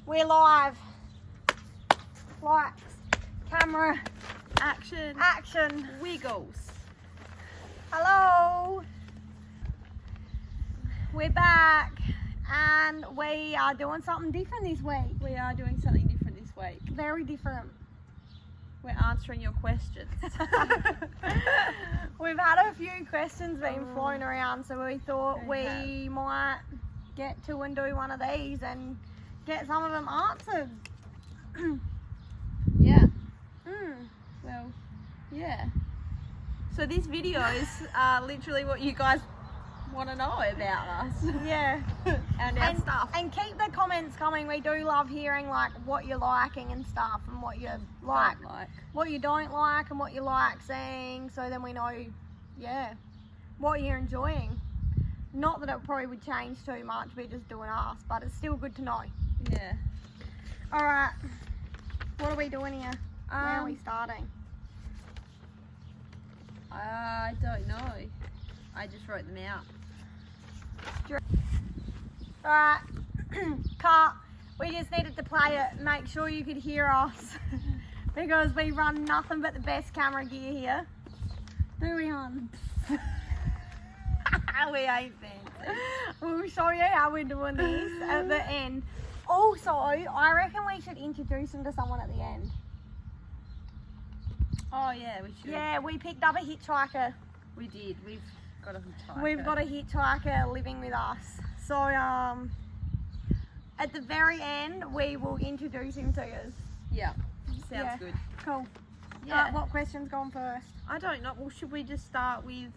We're live. Lights, camera, action, wiggles. Hello. We're back and we are doing something different this week. We are doing something different this week. Very different. We're answering your questions. We've had a few questions being flown around, so we thought we might get to and do one of these and get some of them answered. Yeah. Well, yeah. So this video is literally what you guys want to know about us. Yeah. and our stuff. And keep the comments coming. We do love hearing like what you're liking and stuff, and what you like, what you don't like, and what you like seeing, so then we know, what you're enjoying. Not that it probably would change too much, we're just doing us, but it's still good to know. Yeah. Alright, what are we doing here? Where are we starting? I don't know. I just wrote them out. Alright, cut. We just needed to play it, make sure you could hear us. Because we run nothing but the best camera gear here. Do we, hon? We ain't fancy. We'll show you how we're doing this at the end. Also, I reckon we should introduce them to someone at the end. Oh yeah, we should. Yeah, we picked up a hitchhiker. We did. We've got a hitchhiker. We've got a hitchhiker living with us. So, at the very end, we will introduce him to us. Yeah. Sounds good. Cool. Yeah. What question's going first? I don't know. Well, should we just start with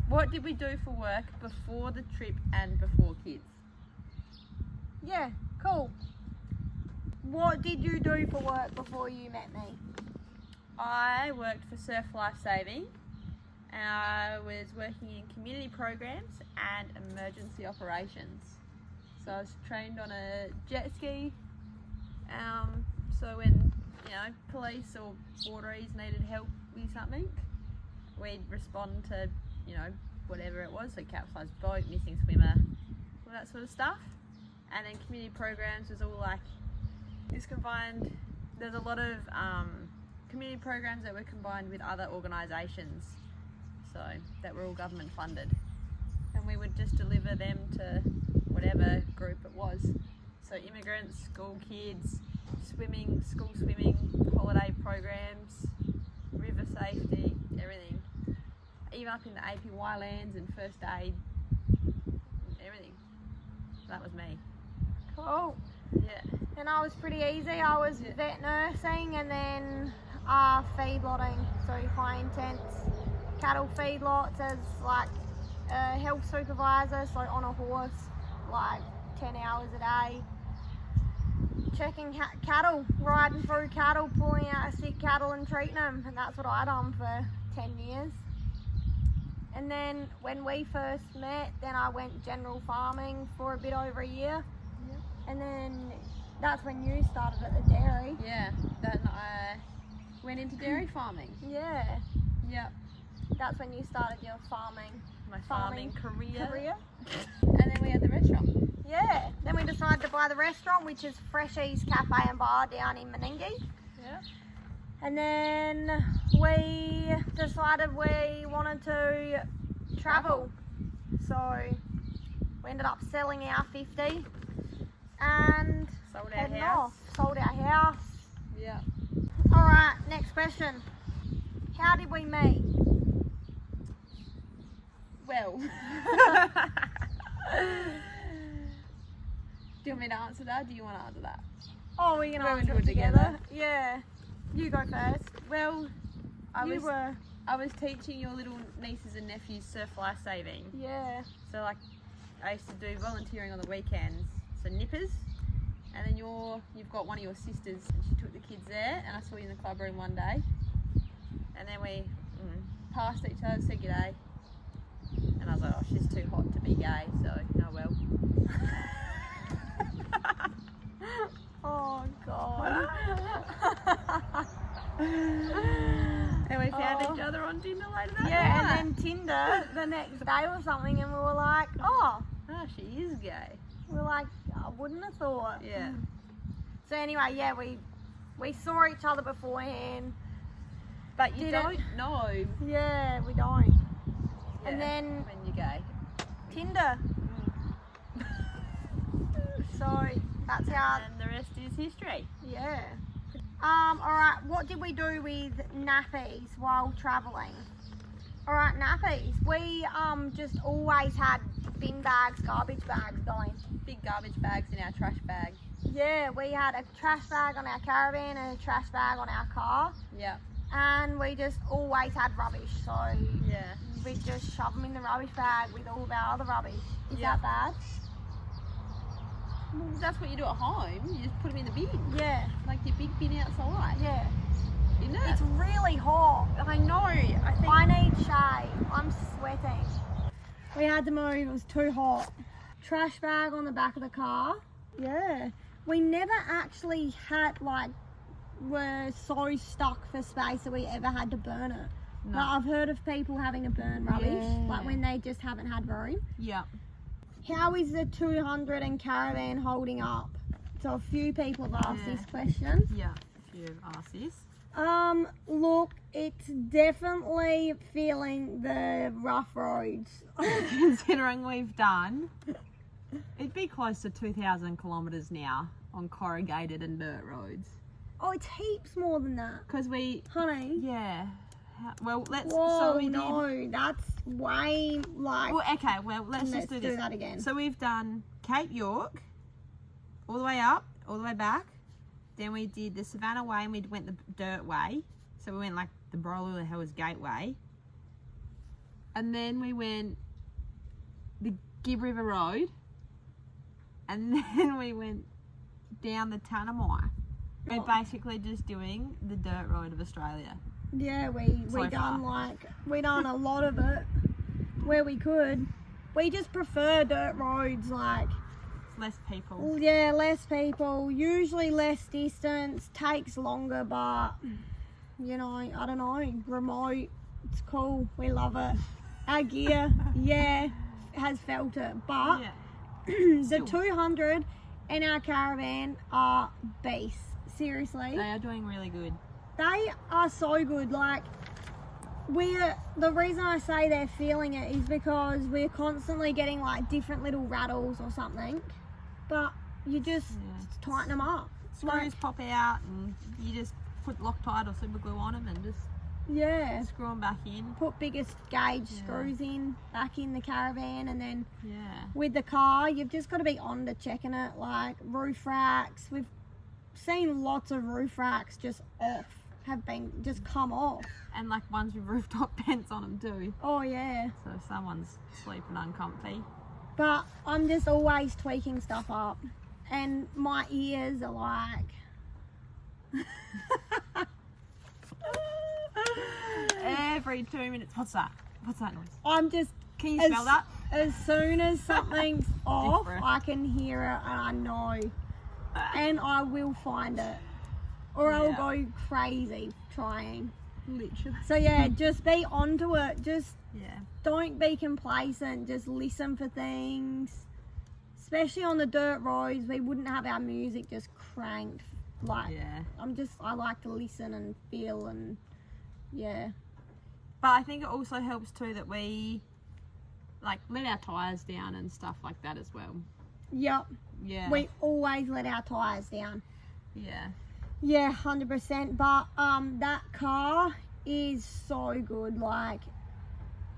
what did we do for work before the trip and before kids? Yeah, cool. What did you do for work before you met me? I worked for Surf Life Saving, and I was working in community programs and emergency operations. So I was trained on a jet ski. So when police or borderies needed help with something, we'd respond to whatever it was. So capsized boat, missing swimmer, all that sort of stuff. And then community programs was all like it's combined. There's a lot of community programs that were combined with other organisations, so that were all government funded, and we would just deliver them to whatever group it was. So immigrants, school kids, swimming, school swimming, holiday programs, river safety, everything. Even up in the APY lands and first aid, everything. That was me. Cool. Yeah. And I was pretty easy. I was vet nursing and then feedlotting, so high intense cattle feedlots as like a health supervisor, so on a horse, like 10 hours a day, checking cattle, riding through cattle, pulling out sick cattle and treating them, and that's what I done for 10 years. And then when we first met, then I went general farming for a bit over a year. Yep. And then that's when you started at the dairy. Yeah, then I went into dairy farming. Yeah. Yep. That's when you started your farming. My farming career. And then we had the restaurant. Yeah. Then we decided to buy the restaurant, which is Freshies Cafe and Bar down in Meningie. Yeah. And then we decided we wanted to travel. So we ended up selling our 50 and sold our heading house. off. Sold our house. Yeah. Alright, next question. How did we meet? Well. Do you want me to answer that? Do you want to answer that? Oh, we're going to We're answer gonna it do it together. Yeah. You go first. Well, I was teaching your little nieces and nephews surf life saving. Yeah. So like I used to do volunteering on the weekends, so nippers, and then you've got one of your sisters and she took the kids there, and I saw you in the club room one day, and then we passed each other, said g'day, and I was like, oh, she's too hot to be gay, so oh well. Oh God. And we found each other on Tinder later that night. Yeah, and then Tinder the next day or something, and we were like, oh, she is gay. we're like, I wouldn't have thought. Yeah. So anyway, yeah, we saw each other beforehand. But you don't know. Yeah, we don't. Yeah, And then when you're gay. Tinder. So that's how. And the rest is history. Yeah. Alright, what did we do with nappies while travelling? Alright, nappies. We just always had bin bags, garbage bags going. Big garbage bags in our trash bag. Yeah, we had a trash bag on our caravan and a trash bag on our car. Yeah. And we just always had rubbish, so Yeah. we just shove them in the rubbish bag with all of our other rubbish. Is Yeah. that bad? Well, that's what you do at home. You just put them in the bin. Yeah. Like your big bin outside. Yeah. Isn't it? It's really hot. I know. I need shade. I'm sweating. We had to move. It was too hot. Trash bag on the back of the car. Yeah. We never actually had, like, were so stuck for space that we ever had to burn it. No. Like, I've heard of people having to burn rubbish, Yeah. like when they just haven't had room. Yeah. How is the 200 and caravan holding up? So a few people have asked Yeah. this question. Yeah. A few have asked this. Look, it's definitely feeling the rough roads. Considering we've done, it'd be close to 2,000 kilometres now on corrugated and dirt roads. Oh, it's heaps more than that. Because we, Honey. yeah. Well, let's. Whoa, so we no, did. that's way like. Well, okay. Well, let's just do this. that again. So we've done Cape York, all the way up, all the way back. Then we did the Savannah Way, and we went the dirt way. So we went like the Borroloola Hills Gateway. And then we went the Gibb River Road. And then we went down the Tanami. We're basically just doing the dirt road of Australia. Yeah, we done a lot of it where we could. We just prefer dirt roads, like. Less people. Well, yeah, less people, usually less distance, takes longer, but you know, I don't know, remote, it's cool, we love it. Our gear, yeah, has felt it, but Yeah. the 200 and our caravan are beasts, seriously. They are doing really good. They are so good, like, the reason I say they're feeling it is because we're constantly getting like different little rattles or something, but you just tighten them up. Screws pop out and you just put Loctite or super glue on them and just screw them back in. Put biggest gauge screws in, back in the caravan, and then Yeah. with the car, you've just got to be on to checking it, like roof racks. We've seen lots of roof racks just just come off. And like ones with rooftop vents on them too. Oh yeah. So if someone's sleeping uncomfy. But I'm just always tweaking stuff up. And my ears are like... Every 2 minutes. What's that? What's that noise? I'm just... Can you smell that? As soon as something's off, Different. I can hear it and I know. And I will find it. Or I'll go crazy trying. Literally. So yeah, just be onto it. Just Yeah. don't be complacent. Just listen for things. Especially on the dirt roads, we wouldn't have our music just cranked. Like, Yeah. I like to listen and feel and yeah. But I think it also helps too that we like let our tyres down and stuff like that as well. Yep. Yeah. We always let our tyres down. Yeah. Yeah, 100%. But that car is so good. Like,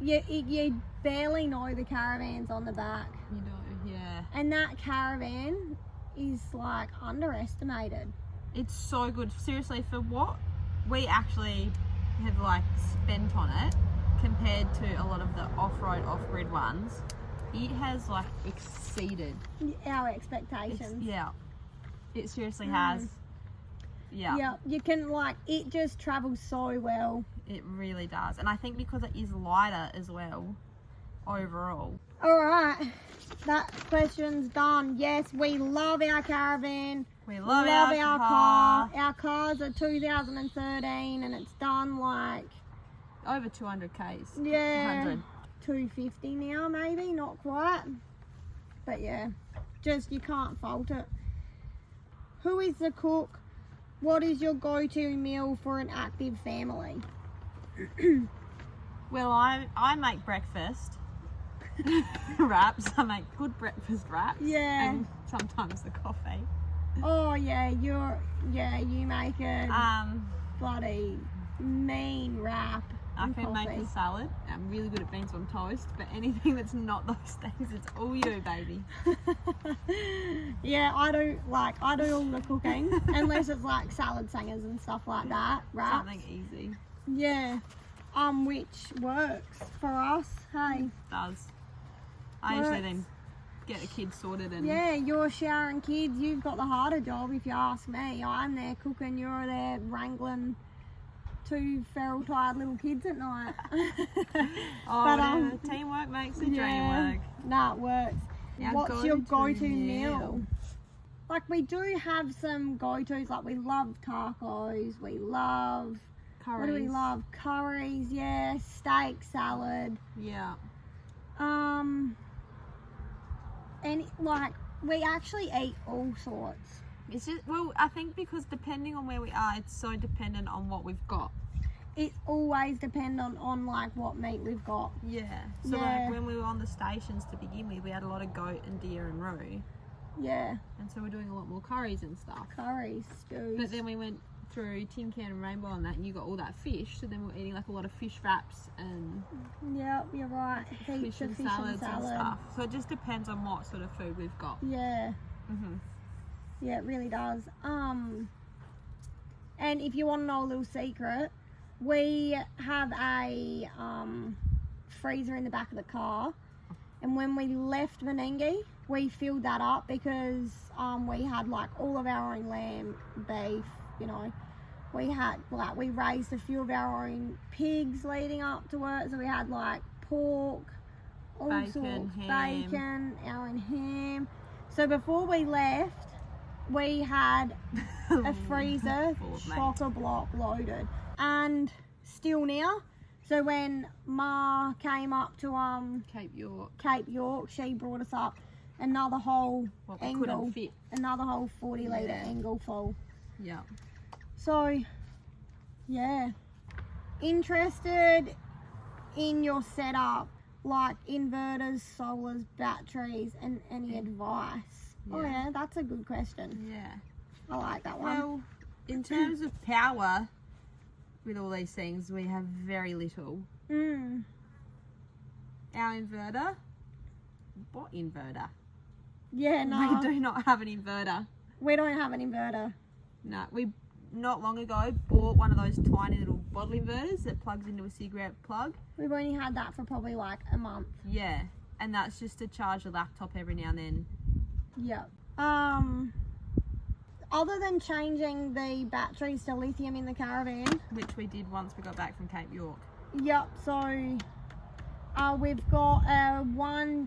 you barely know the caravan's on the back. You do, yeah. And that caravan is like underestimated. It's so good. Seriously, for what we actually have like spent on it compared to a lot of the off-road, off-grid ones, it has like exceeded Our expectations. It seriously has. Yeah, you can like, it just travels so well. It really does. And I think because it is lighter as well overall. Alright, that question's done. Yes, we love our caravan. We love our car. Our car's a 2013 and it's done like Over 200 Ks. Yeah. 100. 250 now maybe, not quite. But yeah, just you can't fault it. who is the cook? What is your go-to meal for an active family? Well, I make breakfast wraps. I make good breakfast wraps. Yeah. And sometimes the coffee. Oh yeah, you make a bloody mean wrap. I and can make coffee. a salad. I'm really good at beans on toast, but anything that's not those things, it's all you, baby. Yeah, I do all the cooking unless it's like salad singers and stuff like that. Wraps. Something easy. Yeah. Which works for us. Hey. Does. I usually then get the kids sorted and Yeah, you're showering kids. You've got the harder job, if you ask me. I'm there cooking. You're there wrangling 2 feral tired little kids at night. but teamwork makes the dream work. Nah, it works. Our What's your go-to go-to meal? meal? Like, we do have some go-tos. Like, we love tacos. We love Curries. What do we love? Curries, yeah. Steak, salad. Yeah. And like, we actually eat all sorts. It's just, well, I think because depending on where we are, it's so dependent on what we've got. It's always dependent on like what meat we've got. Yeah. So like when we were on the stations to begin with, we had a lot of goat and deer and roe. Yeah. And so we're doing a lot more curries and stuff. Curries, stews. But then we went through Tin Can and Rainbow and that, and you got all that fish. So then we're eating like a lot of fish wraps and yeah, you're right. Heaps fish and of fish salads and and salad. stuff. So it just depends on what sort of food we've got. Yeah. Yeah, it really does. And if you want to know a little secret, we have a freezer in the back of the car, and when we left Menengi, we filled that up because we had like all of our own lamb, beef, you know. We had like, we raised a few of our own pigs leading up to it, so we had like pork, all Bacon, sorts, ham. bacon, our own ham. So before we left, we had a freezer Full of meat. chock-a-block loaded, and still now. So when Ma came up to Cape York, she brought us up another whole What we angle, couldn't fit. another whole 40 litre Yeah. angle full. Yeah. So yeah, interested in your setup, like inverters, solars, batteries, and any advice? Oh Yeah. yeah, that's a good question. Yeah. I like that one. Well, in terms of power, with all these things, we have very little. Mm. Our inverter. What inverter? Yeah, no, We do not have an inverter. we don't have an inverter. No, we not long ago bought one of those tiny little bottle inverters that plugs into a cigarette plug. We've only had that for probably like a month. Yeah, and that's just to charge a laptop every now and then. Yep. Other than changing the batteries to lithium in the caravan, Which we did once we got back from Cape York. yep, so we've got a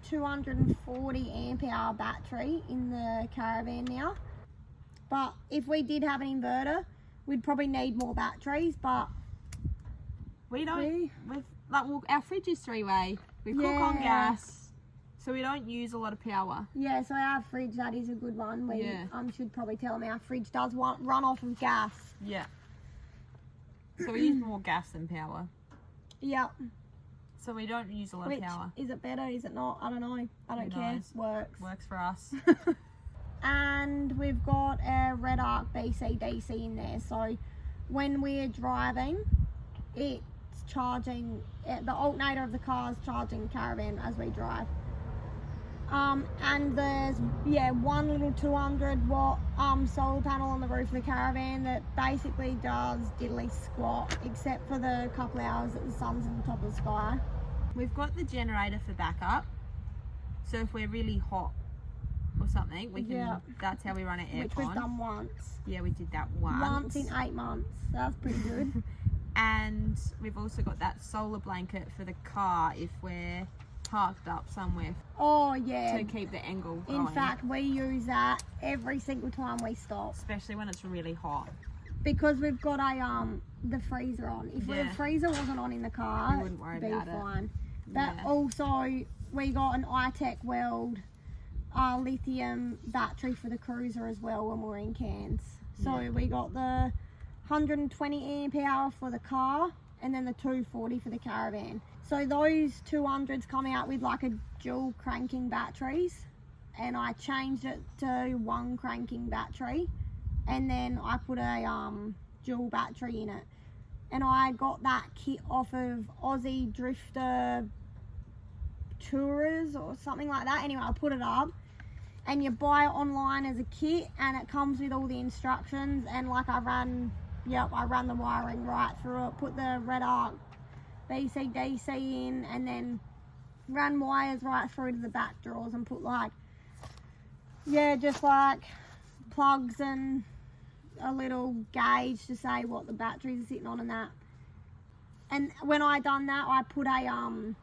240 amp hour battery in the caravan now. But if we did have an inverter, we'd probably need more batteries, but We don't. We've like, well, our fridge is 3-way. We cook on Yeah. gas, so we don't use a lot of power. yeah, so our fridge, that is a good one. We Yeah. should probably tell them our fridge does run off of gas. Yeah. So we use more gas than power. Yep. So we don't use a lot Which, of power. is it better? Is it not? I don't know. I don't Who care. knows? Works. Works for us. And we've got a Red Arc BCDC in there, so when we're driving, it's charging, the alternator of the car is charging caravan as we drive. And there's one little 200 watt solar panel on the roof of the caravan that basically does diddly squat, except for the couple hours that the sun's in the top of the sky. We've got the generator for backup. So if we're really hot or something, we can. Yeah. That's how we run our aircon. Which we've done once. Yeah, we did that once. Once in 8 months. That's pretty good. And we've also got that solar blanket for the car if we're parked up somewhere Oh yeah. to keep the angle going. In fact, we use that every single time we stop especially when it's really hot. because we've got the freezer on. If the Yeah. freezer wasn't on in the car, We wouldn't worry it'd be about it. fine. But Yeah. also we got an iTech Weld lithium battery for the cruiser as well when we're in Cairns. So we got the 120 amp hour for the car and then the 240 for the caravan. So those 200s come out with like a dual cranking batteries, and I changed it to one cranking battery, and then I put a dual battery in it. And I got that kit off of Aussie Drifter Tourers or something like that. Anyway, I put it up, and you buy it online as a kit, and it comes with all the instructions. And like I ran the wiring right through it, put the red arc BC-DC in, and then ran wires right through to the back drawers and put like, just like plugs and a little gauge to say what the batteries are sitting on and that. And when I done that, I put a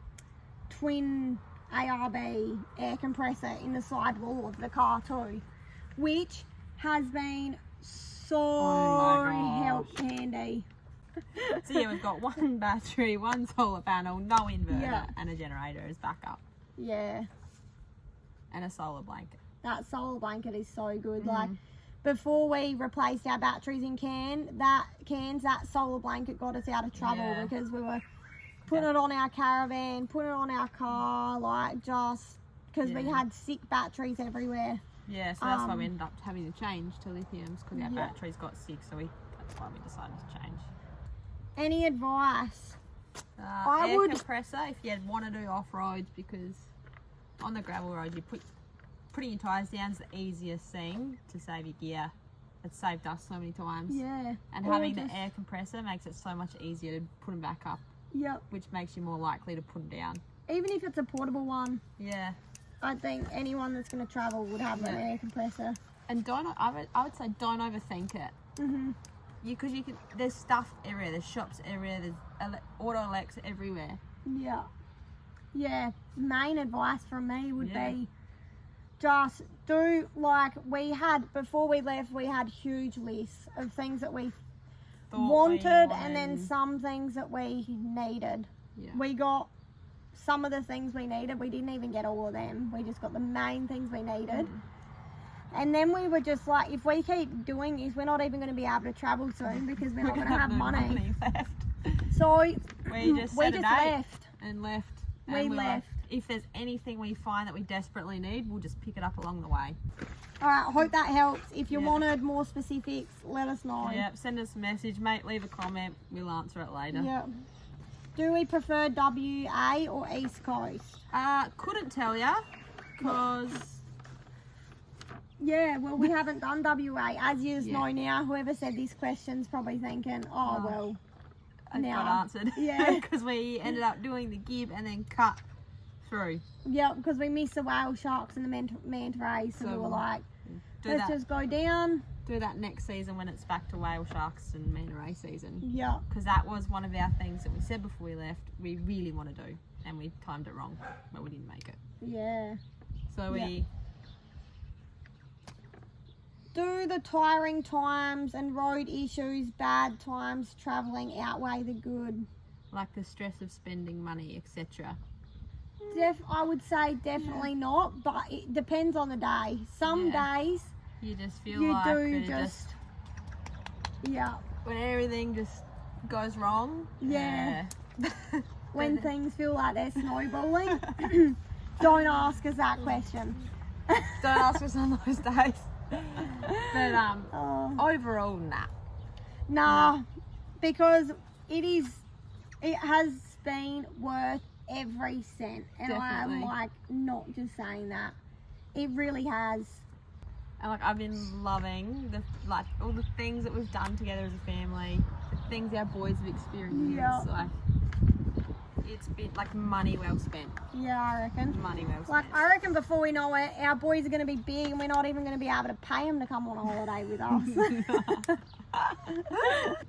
twin ARB air compressor in the sidewall of the car too, which has been so handy. So yeah, we've got one battery, one solar panel, no inverter, and a generator as backup. Yeah. And a solar blanket. That solar blanket is so good. Like, before we replaced our batteries in Cairns, that solar blanket got us out of trouble because we were putting it on our caravan, putting it on our car, like just because we had sick batteries everywhere. Yeah, so that's why we ended up having to change to lithiums, because our batteries got sick, so that's why we decided to change. Any advice? Air compressor if you want to do off-roads, because on the gravel road putting your tyres down is the easiest thing to save your gear. It's saved us so many times. Yeah. And having the air compressor makes it so much easier to put them back up. Yep. Which makes you more likely to put them down. Even if it's a portable one. Yeah. I think anyone that's going to travel would have an air compressor. And I would say don't overthink it. Because there's stuff everywhere. There's shops everywhere. There's auto elects everywhere. Yeah. Yeah. Main advice from me would be just do like before we left. We had huge lists of things that we wanted, and then some things that we needed. Yeah. We got some of the things we needed. We didn't even get all of them. We just got the main things we needed. And then we were just like, if we keep doing this, we're not even going to be able to travel soon because we're not going to have money left. So we just left. We left. If there's anything we find that we desperately need, we'll just pick it up along the way. Alright, I hope that helps. If you wanted more specifics, let us know. Yep, send us a message, mate, leave a comment, we'll answer it later. Yep. Do we prefer WA or East Coast? Couldn't tell ya, because... Yeah, well, we haven't done WA. As you know now, whoever said this question's probably thinking, it got answered. Yeah. Because we ended up doing the gib and then cut through. Yeah, because we missed the whale sharks and the manta rays, so we were like, let's just go down. Do that next season when it's back to whale sharks and manta ray season. Yeah. Because that was one of our things that we said before we left we really want to do, and we timed it wrong, but we didn't make it. Yeah. So we... Do the tiring times and road issues, bad times travelling outweigh the good? Like the stress of spending money, etc. I would say definitely not, but it depends on the day. Some days you just feel like when everything just goes wrong. Yeah. When things feel like they're snowballing. Don't ask us that question. Don't ask us on those days. But overall, nah, because it has been worth every cent, and I'm like not just saying that, it really has. And like I've been loving all the things that we've done together as a family, the things our boys have experienced. Like it's been like money well spent. Yeah, I reckon. Money well spent. Like I reckon before we know it, our boys are going to be big, and we're not even going to be able to pay them to come on a holiday with us.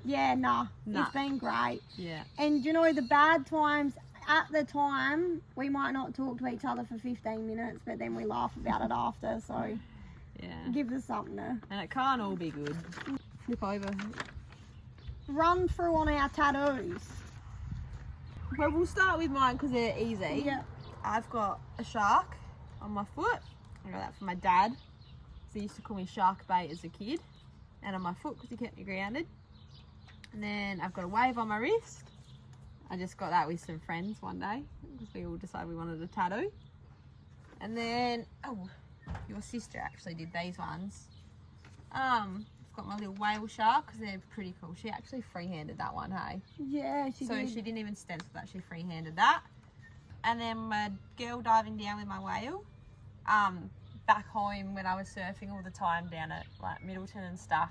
It's been great. Yeah. And you know the bad times. At the time, we might not talk to each other for 15 minutes, but then we laugh about it after, so give us something to... And it can't all be good. Flip over. Run through on our tattoos. Well, we'll start with mine because they're easy. Yeah. I've got a shark on my foot. I got that from my dad. So he used to call me shark bait as a kid. And on my foot because he kept me grounded. And then I've got a wave on my wrist. I just got that with some friends one day because we all decided we wanted a tattoo. And then, oh, your sister actually did these ones. I've got my little whale shark because they're pretty cool. She actually freehanded that one, hey? Yeah, she did. So she didn't even stencil that, she freehanded that. And then my girl diving down with my whale. Back home when I was surfing all the time down at like Middleton and stuff,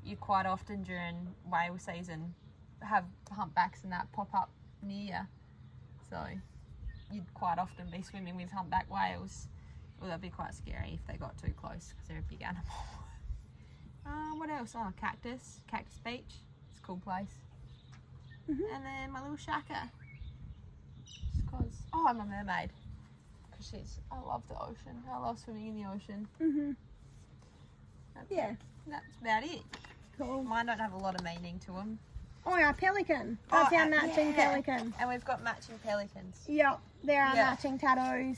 you quite often during whale season have humpbacks and that pop up near you. So you'd quite often be swimming with humpback whales. Well, that'd be quite scary if they got too close because they're a big animal. What else? Oh, Cactus Beach. It's a cool place. And then my little shaka. Just cause, oh, I'm a mermaid. Because I love the ocean. I love swimming in the ocean. Yeah. That's about it. Cool. Mine don't have a lot of meaning to them. Oh yeah, pelican. That's our matching pelican. And we've got matching pelicans. Yep, they're our matching tattoos.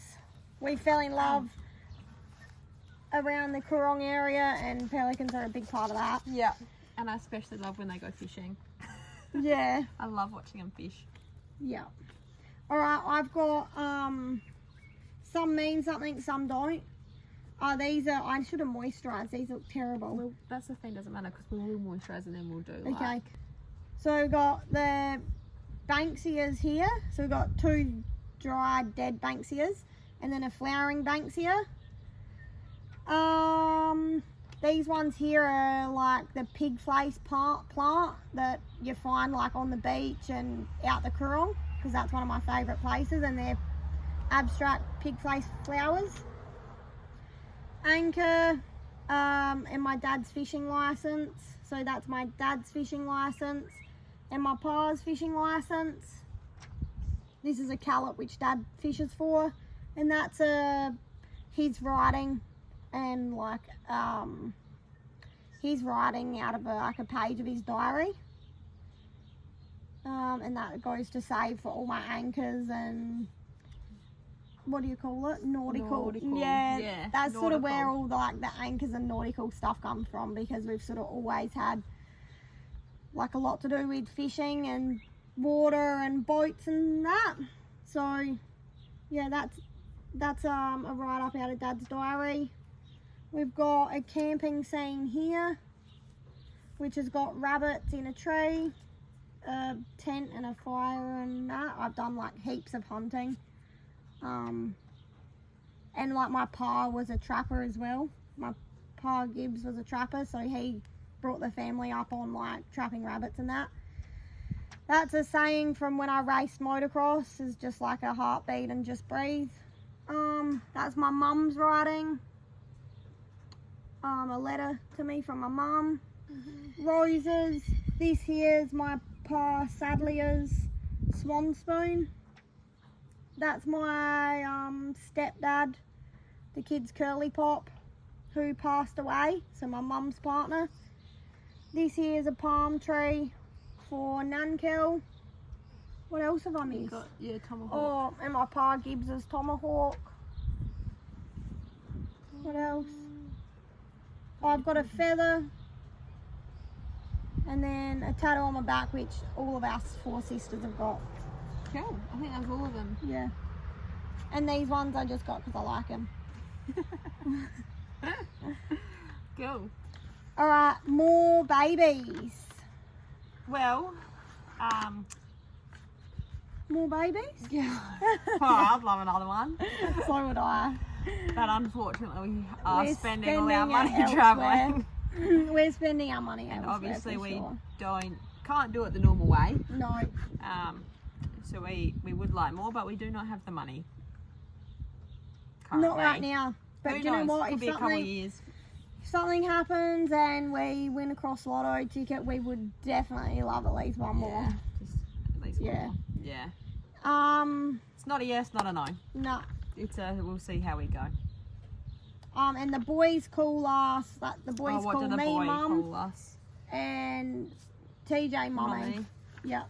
We fell in love around the Coorong area, and pelicans are a big part of that. Yeah. And I especially love when they go fishing. Yeah. I love watching them fish. Yeah. Alright, I've got some mean something, some don't. These are, I should have moisturised. These look terrible. Well, that's the thing, doesn't matter because we will moisturise and then we'll do Okay. So we've got the Banksias here. So we've got 2 dried dead Banksias and then a flowering Banksia. These ones here are like the pig face plant that you find like on the beach and out the Coorong, because that's one of my favourite places, and they're abstract pig face flowers. Anchor, and my dad's fishing license. So that's my dad's fishing license and my pa's fishing license. This is a calip which dad fishes for, and that's his writing, and like he's writing out of a page of his diary, and that goes to save for all my anchors and what do you call it? Nautical. Yeah, that's nautical. Sort of where all the anchors and nautical stuff comes from, because we've sort of always had like a lot to do with fishing and water and boats and that. So yeah, that's a write up out of Dad's diary. We've got a camping scene here, which has got rabbits in a tree, a tent and a fire and that. I've done like heaps of hunting. And like my pa was a trapper as well. My pa Gibbs was a trapper, so he brought the family up on like trapping rabbits and that. That's a saying from when I raced motocross, is just like a heartbeat and just breathe. That's my mum's writing. A letter to me from my mum. Roses. This here's my pa Sadlier's swan spoon. That's my stepdad, the kid's curly pop, who passed away, so my mum's partner. This here is a palm tree for Nankel. What else have I missed? Tomahawk. Oh, and my pa Gibbs's tomahawk. What else? Oh, I've got a feather, and then a tattoo on my back, which all of us 4 sisters have got. Cool. I think that's all of them. Yeah. And these ones I just got because I like them. Cool. Alright, more babies. Well, more babies? Yeah. Oh, I'd love another one. So would I. But unfortunately we are We're spending all our money travelling. We're spending our money and elsewhere, obviously we sure. can't do it the normal way. No. So we would like more, but we do not have the money currently. Not right now. But Who do you knows? know what? Could be a couple of years. If something happens and we win a cross lotto ticket, we would definitely love at least one more. Just at least one more. Yeah. It's not a yes, not a no. No. It's a we'll see how we go. And the boys call us, the boys what call do the me boy mum call us? and TJ mummy. Yep.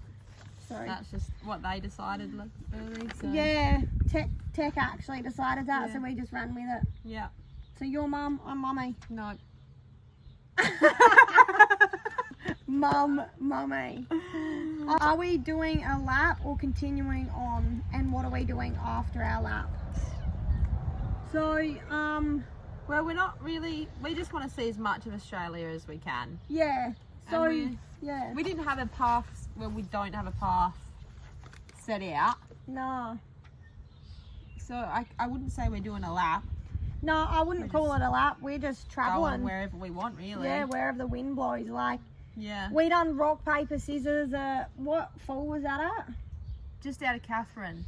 So that's just what they decided early. So. yeah, Tech actually decided that, Yeah. so we just ran with it. Yeah. So your mum, I'm mummy. No. Mummy. Are we doing a lap or continuing on? And what are we doing after our lap? So, well, we're not really. We just want to see as much of Australia as we can. yeah. So, And yeah. we didn't have a path. Well, we don't have a path set out. No. So I wouldn't say we're doing a lap. No, I wouldn't call it a lap. We're just Going travelling. wherever we want, really. Yeah, wherever the wind blows. Like, Yeah. we done rock, paper, scissors. What fall was that at? Just out of Catherine.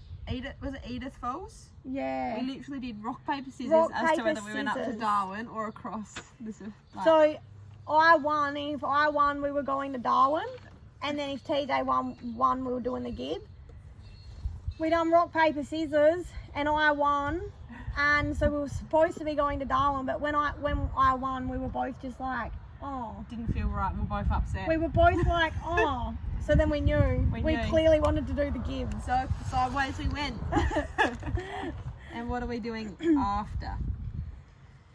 Was it Edith Falls? Yeah. We literally did rock, paper, scissors Rock, as to paper, whether we went up to scissors. Darwin or across this. Like, So, I won. If I won, we were going to Darwin. And then if TJ won, we were doing the Gib. We done rock, paper, scissors. And I won. And so we were supposed to be going to Darwin. But when I won, we were both just like, oh. didn't feel right. We're both upset. We were both like, oh. So then we knew. We We knew. clearly wanted to do the Gib. So sideways we went. And what are we doing after?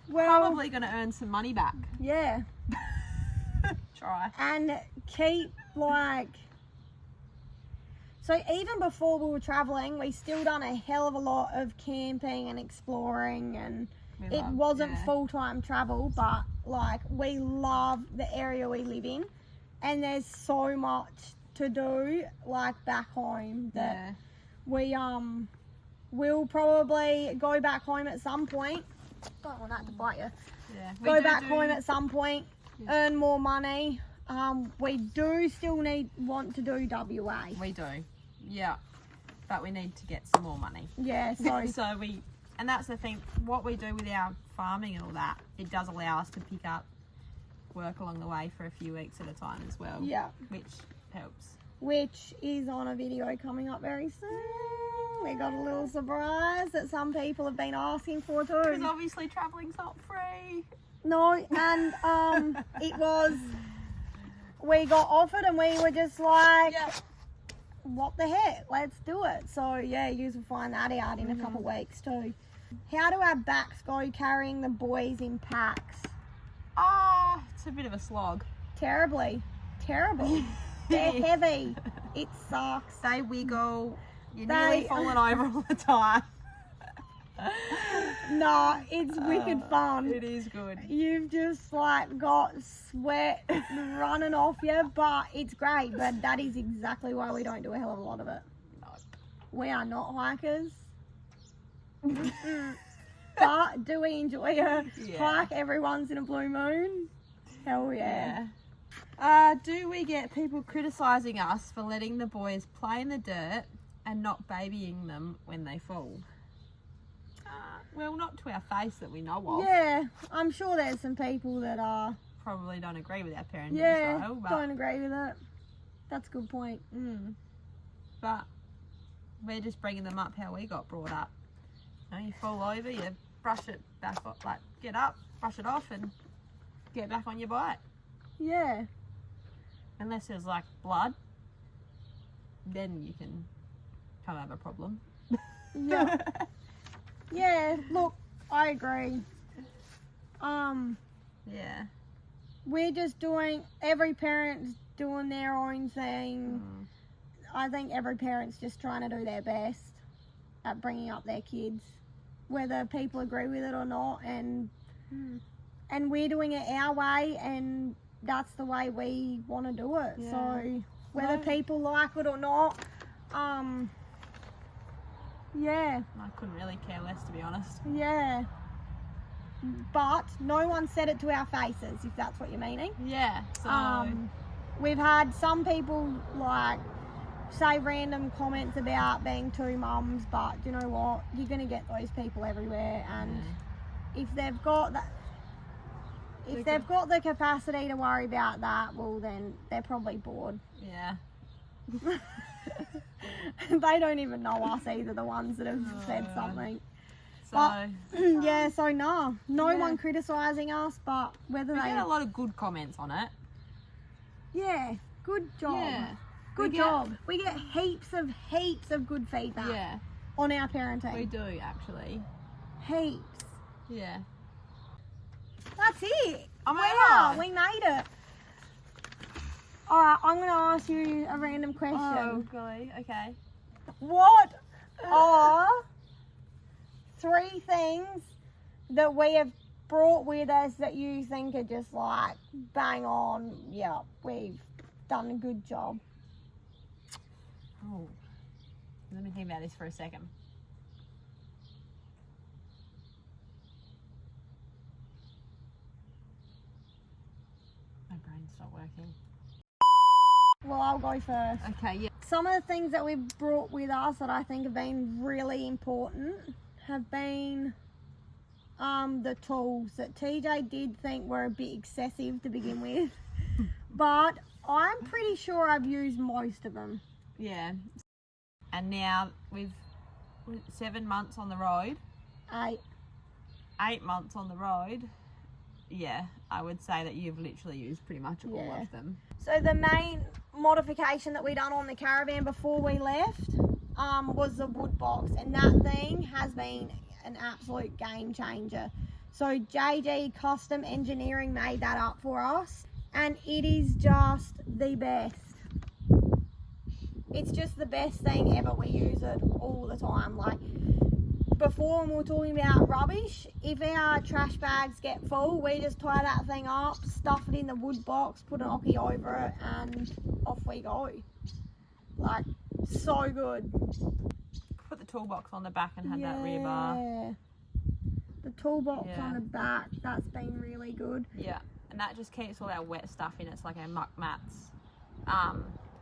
Well, Probably going to earn some money back. yeah. Try. And keep like, so even before we were traveling, we still done a hell of a lot of camping and exploring, and it wasn't full-time travel, but like we love the area we live in, and there's so much to do like back home that we we'll probably go back home at some point. Don't want that to bite you. Yeah. Go back home at some point, earn more money. We do still want to do WA. We do. Yeah. But we need to get some more money. Yeah, so And that's the thing, what we do with our farming and all that, it does allow us to pick up work along the way for a few weeks at a time as well. yeah, Which helps. which is on a video coming up very soon. We got a little surprise that some people have been asking for Because too. obviously travelling's not free. No, and we got offered and we were just like, what the heck, let's do it. So yeah, you will find that out in a couple of weeks too. How do our backs go carrying the boys in packs? It's a bit of a slog. Terribly. Terrible. They're heavy. It sucks. They wiggle. You're They- nearly falling over all the time. No, it's wicked fun. It is good. You've just like got sweat running off you, but it's great. But that is exactly why we don't do a hell of a lot of it. No. We are not hikers. But do we enjoy a hike every once in a blue moon? Hell yeah. Do we get people criticising us for letting the boys play in the dirt and not babying them when they fall? Well, not to our face that we know of. Yeah, I'm sure there's some people that are Probably don't agree with our parenting style. But, don't agree with it. That's a good point. but we're just bringing them up how we got brought up. You know, you fall over, you brush it back off, like get up, brush it off and get back on your bike. Yeah. Unless there's like blood, then you can come have a problem. Yeah. Yeah, look, I agree. Yeah. We're just doing, every parent's doing their own thing. I think every parent's just trying to do their best at bringing up their kids, whether people agree with it or not, and we're doing it our way, and that's the way we want to do it. Yeah. So whether people like it or not, yeah. I couldn't really care less, to be honest. Yeah. But no one said it to our faces, if that's what you're meaning. Yeah. So We've had some people like say random comments about being two mums, but you know what? You're gonna get those people everywhere, and if they've got that, if they've got the capacity to worry about that, well then they're probably bored. yeah. They don't even know us either, the ones that have said something. So Yeah, so no one criticising us, but whether we they get a lot of good comments on it. yeah, good job. Yeah. Good job. We get heaps of good feedback. Yeah, on our parenting. we do actually. Heaps. Yeah. That's it. Oh my Wow, God. we made it. Alright, I'm going to ask you a random question. Oh, golly. Okay. What are 3 things that we have brought with us that you think are just like bang on? Yeah, we've done a good job. Oh, let me think about this for a second. My brain's not working. Well, I'll go first. Okay, yeah. Some of the things that we've brought with us that I think have been really important have been the tools that TJ did think were a bit excessive to begin with, but I'm pretty sure I've used most of them. Yeah. And now with 7 months on the road, 8 months on the road, yeah, I would say that you've literally used pretty much all of them. So the main modification that we done on the caravan before we left was the wood box, and that thing has been an absolute game changer. So JG Custom Engineering made that up for us, and it is just the best. It's just the best thing ever. We use it all the time. Like before, when we were talking about rubbish, if our trash bags get full, we just tie that thing up, stuff it in the wood box, put an ocky over it, and off we go. Like, so good. Put the toolbox on the back and had that rear bar. Yeah. The toolbox on the back, that's been really good. Yeah, and that just keeps all our wet stuff in. It's like our muck mats,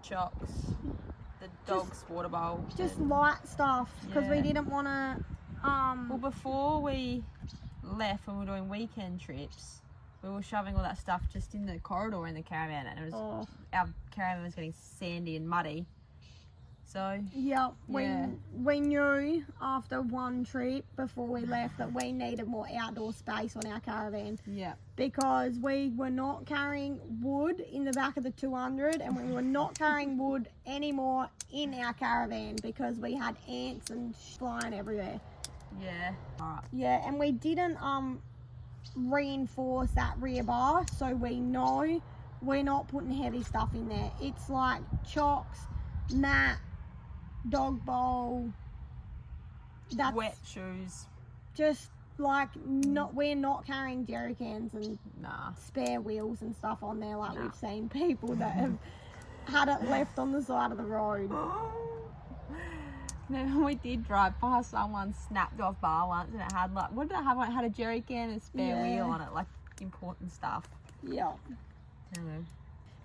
chocks, the dog's water bowl. Just light stuff, because we didn't want to... Well, before we left, when we were doing weekend trips, we were shoving all that stuff just in the corridor in the caravan, and it was our caravan was getting sandy and muddy. So yeah, we knew after one trip before we left that we needed more outdoor space on our caravan. Yeah. Because we were not carrying wood in the back of the 200, and we were not carrying wood anymore in our caravan because we had ants and flying everywhere. Yeah. Alright. Yeah, and we didn't reinforce that rear bar, so we know we're not putting heavy stuff in there. It's like chocks, mat, dog bowl, that's wet shoes. Just like we're not carrying jerry cans and spare wheels and stuff on there like we've seen people that have had it left on the side of the road. Then we did drive past someone snapped off bar once, and it had like, what did it have? It had a jerry can and a spare wheel on it, like important stuff. Yeah. I don't know.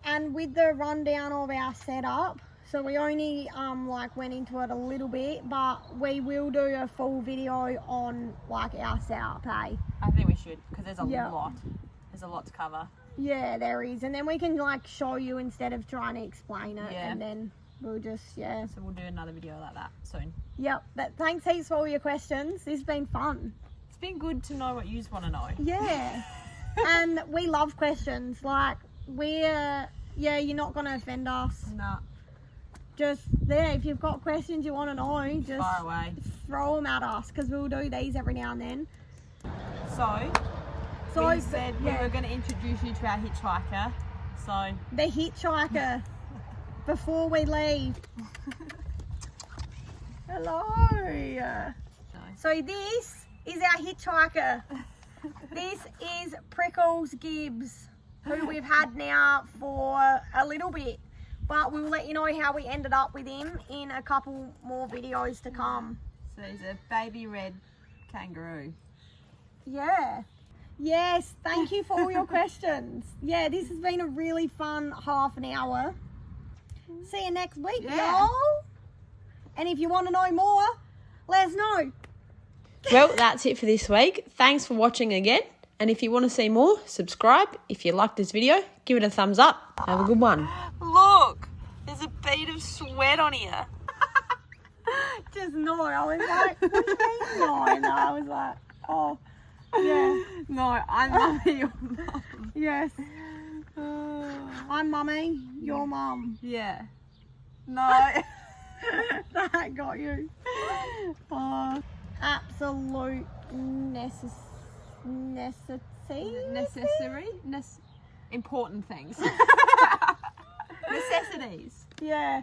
And with the rundown of our setup, so we only like went into it a little bit, but we will do a full video on like our setup, hey? I think we should, because there's a lot. There's a lot to cover. Yeah, there is. And then we can like show you instead of trying to explain it, and then we'll just, So we'll do another video like that soon. Yep, but thanks heaps for all your questions. This has been fun. It's been good to know what you want to know. Yeah. And we love questions. Like, we're, you're not going to offend us. No. Just there, if you've got questions you want to know, just far away. Throw them at us, because we'll do these every now and then. So we said we were going to introduce you to our hitchhiker. So the hitchhiker. Before we leave. Hello. So this is our hitchhiker. This is Prickles Gibbs, who we've had now for a little bit, but we'll let you know how we ended up with him in a couple more videos to come. So he's a baby red kangaroo. Yeah. Yes, thank you for all your questions. Yeah, this has been a really fun half an hour. See you next week, y'all. And if you want to know more, let us know. Well, that's it for this week. Thanks for watching again. And if you want to see more, subscribe. If you liked this video, give it a thumbs up. Have a good one. Look, there's a bead of sweat on here. Just no, I was like, what do you mean no? And I was like, oh, yeah. No, I'm mummy, your mum. Yes. I'm mummy, your mum. Yeah. No. That got you. Oh, absolute Important things. Necessities. Yeah,